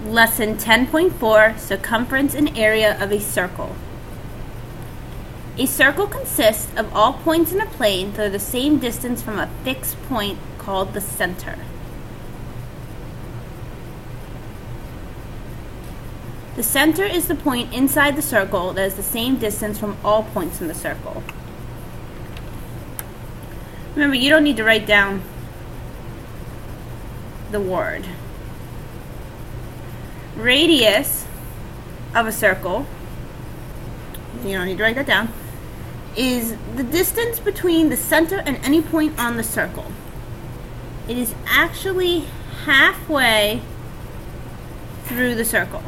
Lesson 10.4, Circumference and Area of a Circle. A circle consists of all points in a plane that are the same distance from a fixed point called the center. The center is the point inside the circle that is the same distance from all points in the circle. Remember, you don't need to write down the word. Radius of a circle, you don't need to write that down, is the distance between the center and any point on the circle. It is actually halfway through the circle.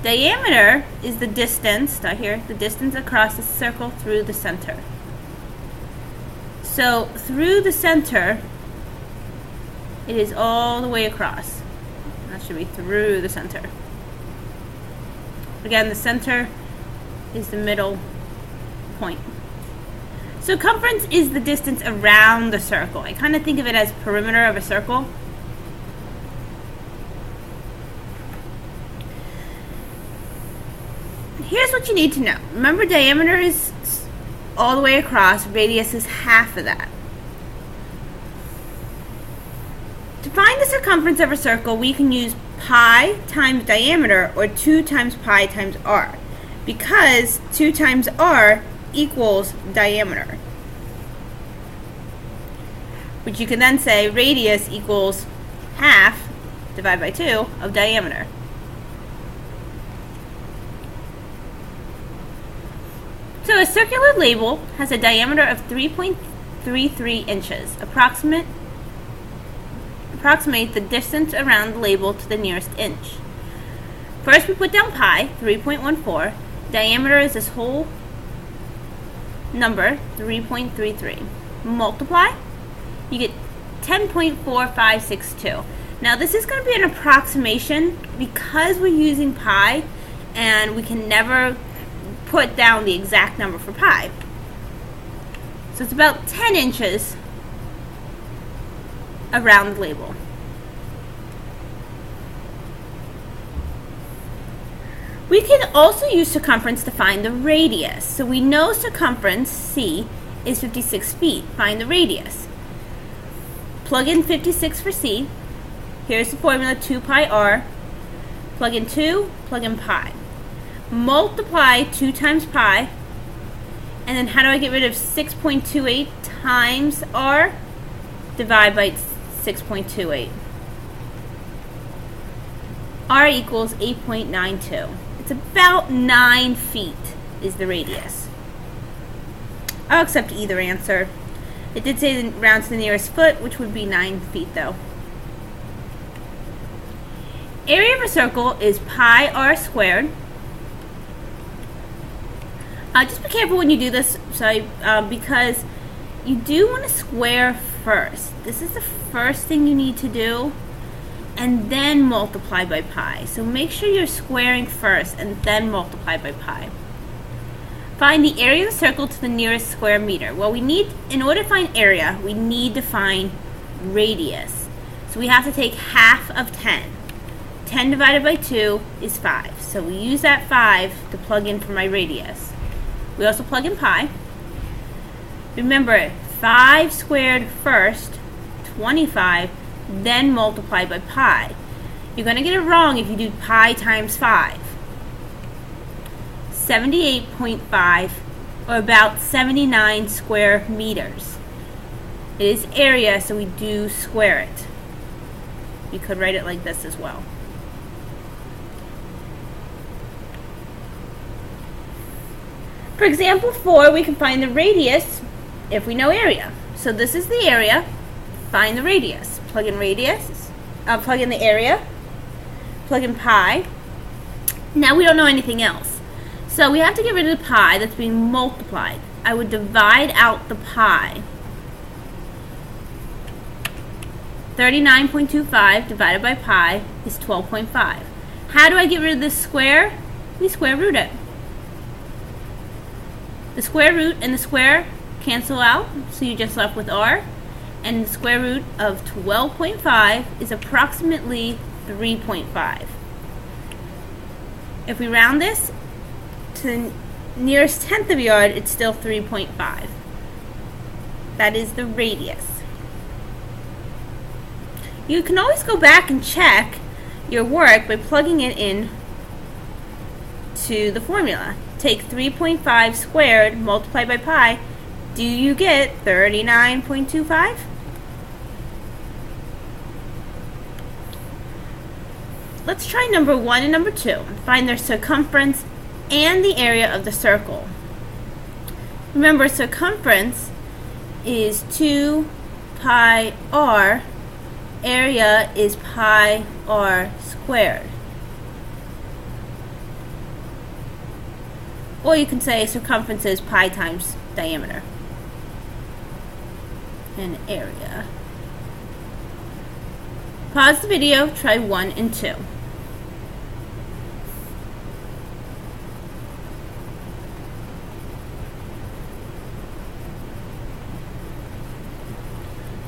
Diameter is the distance, the distance across the circle through the center. So through the center, it is all the way across. That should be through the center. Again, the center is the middle point. Circumference is the distance around the circle. I kind of think of it as perimeter of a circle. Here's what you need to know. Remember, diameter is all the way across, radius is half of that. To find the circumference of a circle, we can use pi times diameter, or 2 times pi times r, because 2 times r equals diameter, which you can then say radius equals half divided by 2 of diameter. So a circular label has a diameter of 3.33 inches. Approximate the distance around the label to the nearest inch. First we put down pi, 3.14. Diameter is this whole number, 3.33. Multiply, you get 10.4562. Now this is going to be an approximation because we're using pi and we can never put down the exact number for pi. So it's about 10 inches around the label. We can also use circumference to find the radius. So we know circumference, C, is 56 feet. Find the radius. Plug in 56 for C. Here's the formula, 2 pi r. Plug in 2, plug in pi. Multiply 2 times pi, and then how do I get rid of 6.28 times r? Divide by 6.28. R equals 8.92. It's about 9 feet is the radius. I'll accept either answer. It did say round to the nearest foot, which would be 9 feet though. Area of a circle is pi r squared. Just be careful when you do this, because you do want to square first. This is the first thing you need to do, and then multiply by pi. So make sure you're squaring first and then multiply by pi. Find the area of the circle to the nearest square meter. Well, in order to find area, we need to find radius. So we have to take half of 10. 10 divided by 2 is 5. So we use that 5 to plug in for my radius. We also plug in pi. Remember, 5 squared first, 25, then multiply by pi. You're going to get it wrong if you do pi times 5. 78.5, or about 79 square meters. It is area, so we do square it. You could write it like this as well. For example 4, we can find the radius if we know area. So this is the area. Find the radius. Plug in radius. Plug in the area. Plug in pi. Now we don't know anything else. So we have to get rid of the pi that's being multiplied. I would divide out the pi. 39.25 divided by pi is 12.5. How do I get rid of this square? We square root it. The square root and the square cancel out, so you're just left with r. And the square root of 12.5 is approximately 3.5. If we round this to the nearest tenth of a yard, it's still 3.5. That is the radius. You can always go back and check your work by plugging it in to the formula. Take 3.5 squared multiplied by pi. Do you get 39.25? Let's try number 1 and number 2. Find their circumference and the area of the circle. Remember, circumference is 2 pi r. Area is pi r squared. Or you can say circumference is pi times diameter. And area. Pause the video, try 1 and 2.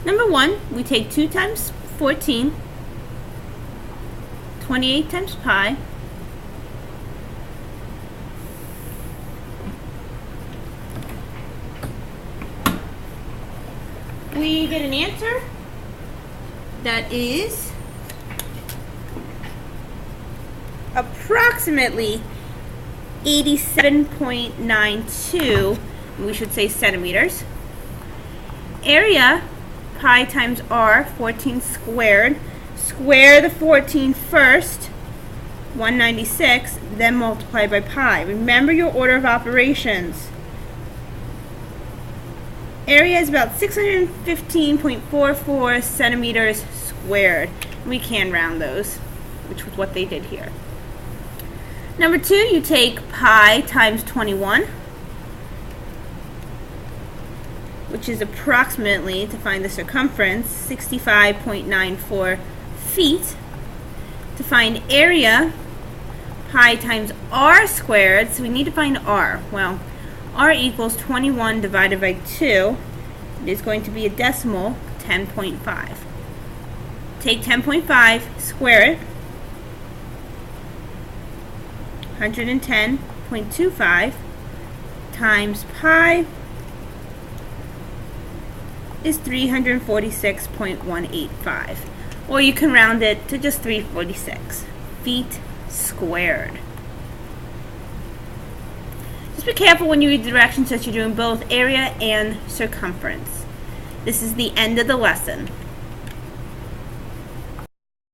Number 1, we take 2 times 14, 28 times pi, we get an answer that is approximately 87.92, we should say centimeters. Area, pi times r, 14 squared. Square the 14 first, 196, then multiply by pi. Remember your order of operations. Area is about 615.44 centimeters squared. We can round those, which was what they did here. Number 2, you take pi times 21, which is approximately, to find the circumference, 65.94 feet. To find area, pi times r squared, so we need to find r. Well, r equals 21 divided by 2. It is going to be a decimal, 10.5. Take 10.5, square it, 110.25 times pi is 346.185. Or you can round it to just 346 feet squared. Just be careful when you read the directions that you're doing both area and circumference. This is the end of the lesson.